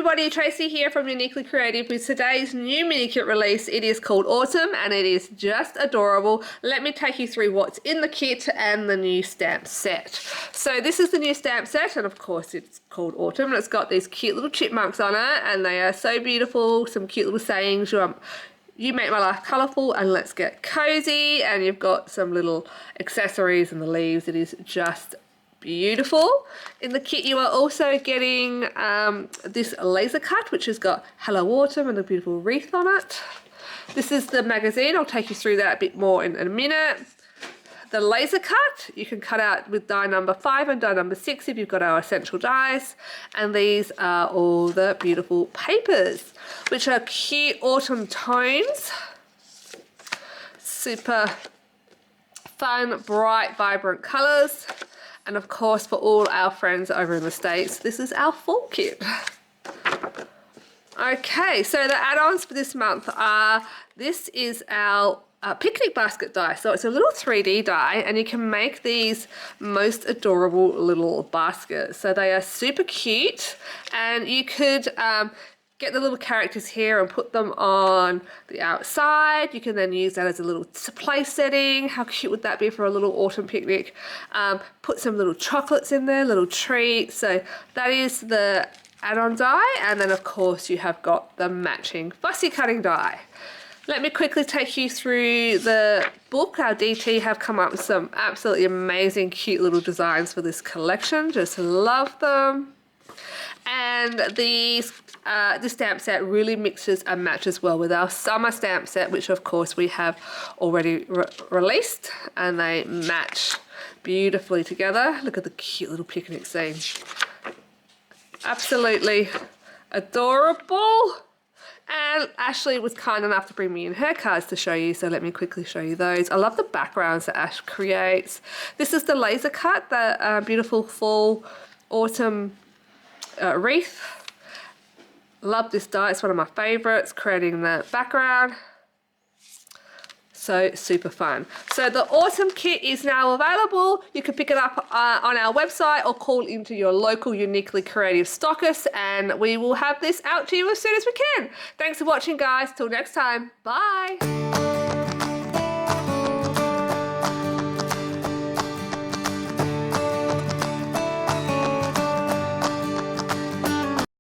everybody, Tracy here from Uniquely Creative with today's new mini kit release. It is called Autumn and it is just adorable. Let me take you through what's in the kit and the new stamp set. So this is the new stamp set and of course it's called Autumn and it's got these cute little chipmunks on it and they are so beautiful, some cute little sayings. You make my life colourful and let's get cozy, and you've got some little accessories and the leaves. It is just beautiful. In the kit you are also getting this laser cut which has got Hello Autumn and a beautiful wreath on it. This is the magazine. I'll take you through that a bit more in a minute. The laser cut you can cut out with die number 5 and die number 6 if you've got our essential dies, and these are all the beautiful papers which are cute autumn tones. Super fun, bright, vibrant colours. And of course, for all our friends over in the States, this is our fall kit. Okay, so the add-ons for this month are, this is our picnic basket die. So it's a little 3D die and you can make these most adorable little baskets. So they are super cute and you could get the little characters here and put them on the outside. You can then use that as a little place setting. How cute would that be for a little autumn picnic? Put some little chocolates in there, little treats. So that is the add-on die, and then of course you have got the matching fussy cutting die. Let me quickly take you through the book. Our DT have come up with some absolutely amazing cute little designs for this collection. Just love them. And this stamp set really mixes and matches well with our summer stamp set, which of course we have already released, and they match beautifully together. Look at the cute little picnic scene. Absolutely adorable. And Ashley was kind enough to bring me in her cards to show you, so let me quickly show you those. I love the backgrounds that Ash creates. This is the laser cut, the beautiful fall autumn wreath. Love this die, it's one of my favorites, creating the background. So super fun. So the autumn kit is now available. You can pick it up on our website or call into your local Uniquely Creative stockist and we will have this out to you as soon as we can. Thanks for watching guys, till next time, bye.